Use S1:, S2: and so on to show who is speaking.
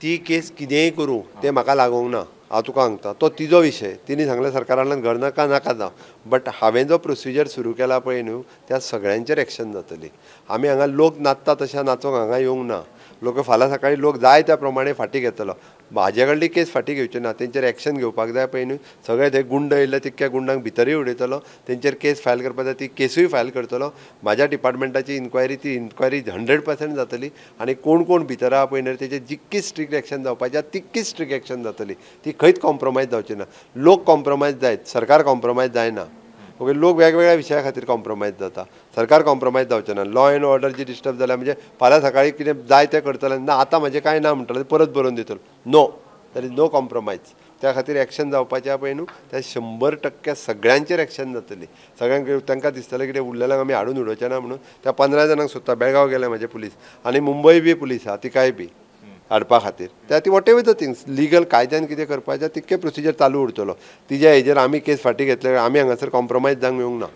S1: ती केस कितेंय करूं तें म्हाका लागूंक ना, हांव तुका सांगता. तो तिजो विशय, तिणी सांगलें सरकारांतल्यान घर नाका नाका जावं, बट हांवें जो प्रोसिजर सुरू केला पळय न्हू त्या सगळ्यांचेर एक्शन जातली. आमी हांगा लोक नाचता तशें नाचोंक हांगा येवंक ना. लोक फाल्यां सकाळीं लोक जाय त्या प्रमाणे फाटीं घेतलो. म्हाजे कडली केस फाटीं घेवची ना, तेंचेर एक्शन घेवपाक जाय पळय न्हू. सगळे थंय गुंड येयल्ले तितक्या गुंडांक भितरूय उडयतलो, तेंचेर केस फायल करपाक जाय ती केसूय फायल करतलो. म्हाज्या डिपार्टमेंटाची इन्क्वायरी ती इन्क्वायरी 100% जातली आनी कोण कोण भितर आहा पळय न्हू तेचेर जितकी स्ट्रिक्ट एक्शन जावपाची तितकीच स्ट्रिक्ट एक्शन जातली. ती खंयच कॉम्प्रोमायज जावची ना. लोक कॉम्प्रोमायज जायत, सरकार कॉम्प्रोमायज जायना. ओके, लोक वेगवेगळ्या विशया खातीर कॉम्प्रोमायज जाता, सरकार कॉम्प्रोमायज जावचें ना. लॉ एंड ऑर्डर जी डिस्टर्ब जाल्या म्हणजे फाल्यां सकाळीं कितें जाय तें करतलें ना, आतां म्हजें कांय ना म्हणटलें परत बरोवन दितलो. No, there is no compromise. त्या खातीर एक्शन जावपाचें पळय न्हू त्या 100% सगळ्यांचेर एक्शन जातली. सगळ्यांक तांकां दिसतलें कितें उरलेल्यांक आमी हाडून उडोवचें ना म्हणून त्या 15 जाणांक सोदता. बेळगांव गेले म्हाजे पुलीस आनी मुंबय बी पुलीस आहा तिकाय बी हाडपा खातीर. त्या ती what ever the things legal कायद्यान कितें करपाचें तितकें प्रोसिजर चालू उरतलो. तिज्या हेजेर आमी केस फाटीं घेतले, आमी हांगासर कॉम्प्रोमायज जावंक येवंक ना.